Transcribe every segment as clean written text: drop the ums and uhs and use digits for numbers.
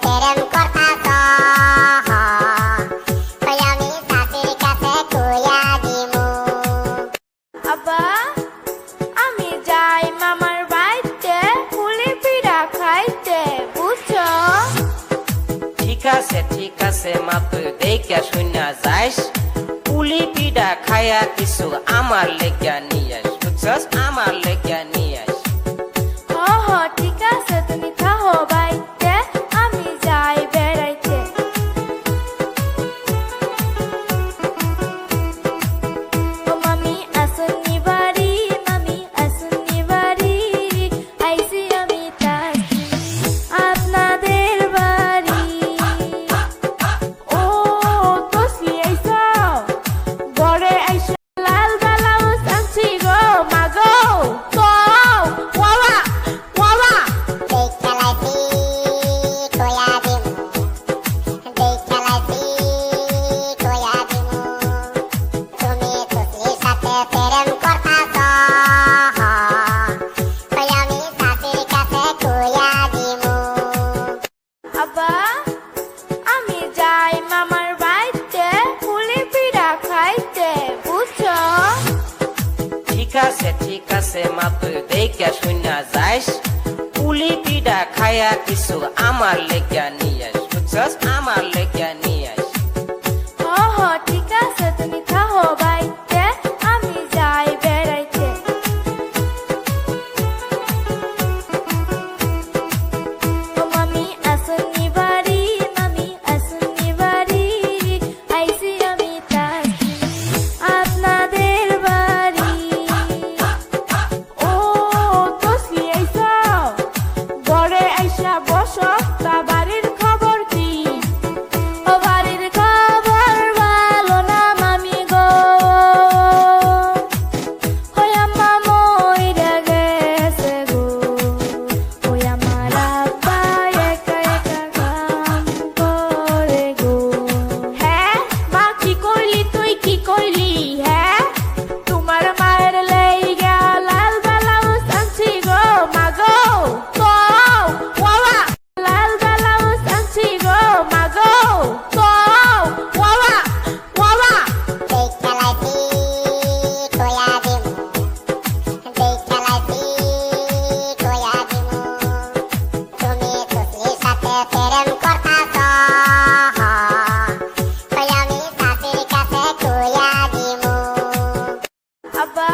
প্রেম করতাছ ওই আমি চাচির কাছে কইয়া দিমু। আব্বা আমি যাই মামার বাড়িতে পুলি পিঠা খাইতে বুঝছো? ঠিক আছে মা তুই দেখে শুনা যাইস, পুলি পিঠা খায়া কিছু আমার লেগা নিয়ে আস, বুঝছস? আমার লেগা নিয়ে আস। হ ঠিক আছে তুমি থাকো বাড়িতে, আমি যাই বেড়াইতে। ও মামি আসুননি বাড়ি, মামি আসুননি বাড়ি, আইসি আমি তাকি আপনাদের বাড়ি। ও তসলি আইসা ঘরে আইসা লাল ব্লাউজ আনছি গো মাগো। তো ওয়াওয়া ওয়াওয়া দেখা লাইছি কইয়া দিমু, দেখা লাইছি কইয়া দিমু। তুমি তুসলির সাথে প্রেম করতাছ ওই আমি চাচির কাছে কইয়া দিমু। আব্বা আমি যাই মামার বাড়িতে পুলি পিঠা খাইতে বুঝছো? ঠিক আছে মা তুই দেখে শুনা যাইস, পুলি পিঠা খায়া কিছু আমার লেগা নিয়ে আস, বুঝছস? আমার লেগা নিয়ে আস। হ ঠিক আছে তুমি থাকো বাড়িতে, আমি যাই বেড়াইতে। ও মামি আসুননি বাড়ি, মামি আসুননি বাড়ি, আইসি আমি তাকি আপনাদের বাড়ি। ও তসলি আইসা ঘরে আইসা বসো, তা বাড়ির খবর কি? ও বাড়ির খবর ভালো না মামি গো, ওই আম্মা মইরা গেছে গো, ওই আমার আব্বা একা একা কাম করে গো। হ্যাঁ মা কি করলি তুই, কি করলি? হ্যাঁ তোমার মায়ের লাইগা লাল ব্লাউজ আনছি গো মাগো। তো ওয়াওয়া লাল ব্লাউজ আনছি গো মাগো। তো ওয়াওয়া ওয়াওয়া দেখা লাইছি কইয়া দিমু, দেখা লাইছি কইয়া দিমু। তুমি তুসলির সাথে প্রেম করতাছ ওই আমি চাচির কাছে কইয়া দিমু। আব্বা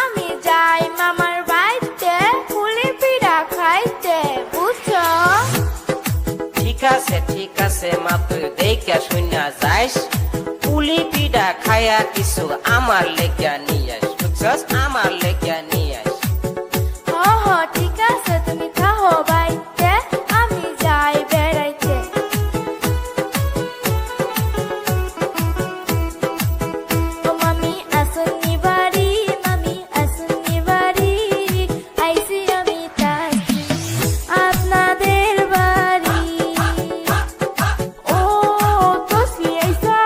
আমি যাই মামার বাড়িতে পুলি পিঠা খাইতে বুঝছো? ঠিক আছে মা তুই দেখে শুনা যাইস, পুলি পিঠা খায়া কিছু আমার লেগা নিয়ে আস, বুঝছস? আমার লেগা নিয়ে আস। হ ঠিক আছে তুমি থাকো বাড়িতে, আমি যাই বেড়াইতে। ও মামি আসুননি বাড়ি, মামি আসুননি বাড়ি, আইসি আমি তাকি আপনাদের বাড়ি। ও তসলি আইসা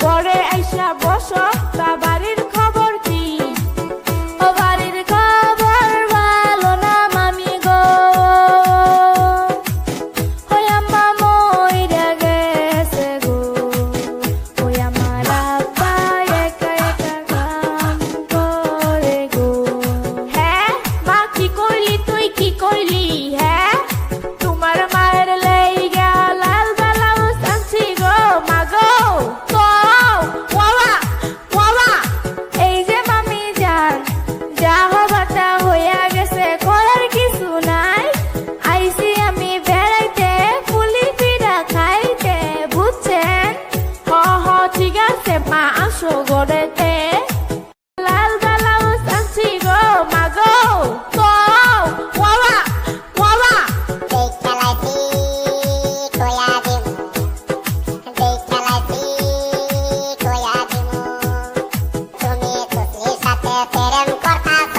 ঘরে আইসা বসো, তা বাড়ির খবর কি? ও বাড়ির খবর ভালো না মামি গো, ওই আম্মা মইরা গেছে গো, ওই আমার আব্বা একা একা কাম করে গো। হ্যাঁ মা কি করলি তুই, কি করলি? হ্যাঁ তোমার মায়ের লাইগা লাল ব্লাউজ আনছি গো মাগো। তো ওয়াওয়া ওয়াওয়া এই যে মামি যান, যা হবাটা হইয়া গেছে, করার কিছু নাই। আইসি আমি বেড়াইতে পুলি পিঠা খাইতে বুঝছেন? হ ঠিক আছে মা আসো ঘরেতে, লাল ব্লাউজ আনছি গো মাগো। তো ওয়াওয়া ওয়াওয়া দেখা লাইছি কইয়া দিমু, দেখা লাইছি কইয়া দিমু। তুমি তুসলির সাথে প্রেম করতাছ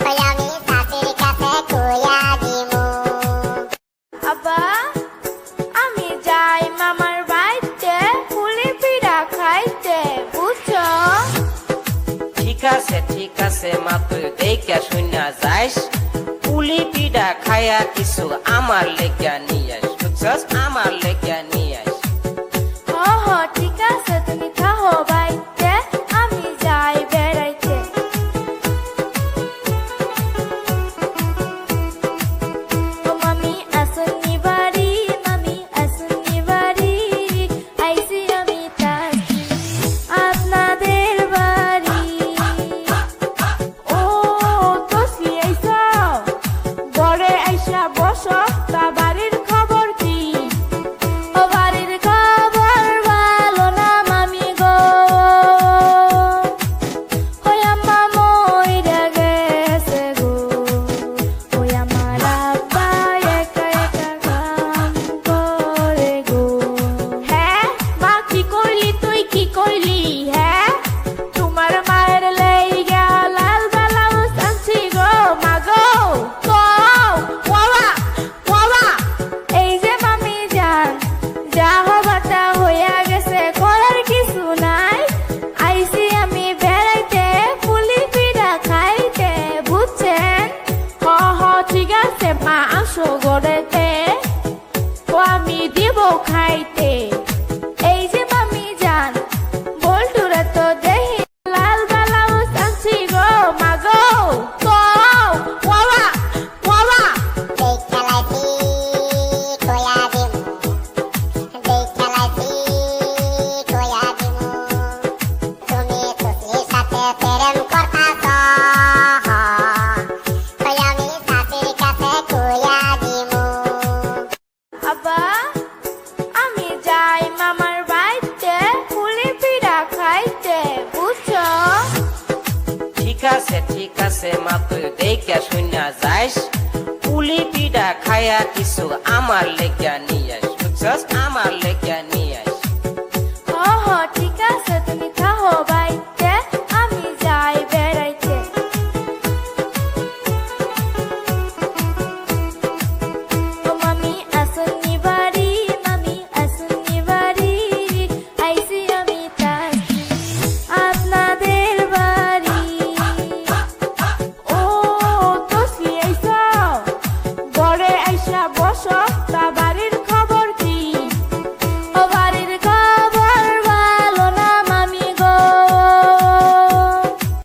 ওই আমি চাচির কাছে কইয়া দিমু। আব্বা আমি যাই মামার বাড়িতে পুলি পিঠা খাইতে বুঝছো? ঠিক আছে মা তুই দেখে শুনা যাইস, পুলি পুলি পিঠা খায়া কিছু আমার লেগা নিয়ে আস বুঝছস আমার লেগা নিয়ে আস হ হ ঠিক আছে তুমি থাকো বাইতে আমি যাই বেড়াইতে ও মামি আসুনি বাড়ি মামি আসুনি বাড়ি আইসি আমি তাকি আপনাদের বাড়ি ও তোসি আইসা ঘরে আইসা বসো তা বাড়ির খবর কি ও বাড়ির খবর ভালো না মামি গো ওই আম্মা মইরা গেছে গো ওই আমার আব্বা একা একা কাম করে গো হ্যাঁ মা কি কইলি তুই কি কইলি হ্যাঁ তোমার মায়ের লেইগা লাল ব্লাউজ আনছি গো মা গো ওয়াবা ওয়াবা এই যে মামি যান যা হবাটা হইয়া গেছে করার কিছু নাই আইসি আমি বেড়াইতে পুলি পিঠা খাইতে বুঝছেন হ হ ঠিক আছে মা আসো ঘরেতে ও আমি দিব খাইতে এই যে মামি যান বল্টুরা তো দেখি লাল ব্লাউজ আনছি গো মা গো ওয়াবা ওয়াবা দেখ খেলাইছি কয়া দিমু দেখ খেলাইছি কয়া দিমু তুমি সুসলির সাথে প্রেম করতাছ কই আমি শাশুড়ির কাছে কয়া দিমু আব্বা আমি যাই মামার বাড়িতে পুলি পিঠা খাইতে বুঝছো ঠিক আছে মা তুই দেখে শুনা যাইস পুলি পিঠা খায়া কিছু আমার লেগা নিয়ে আস বুঝছস আমার লেগা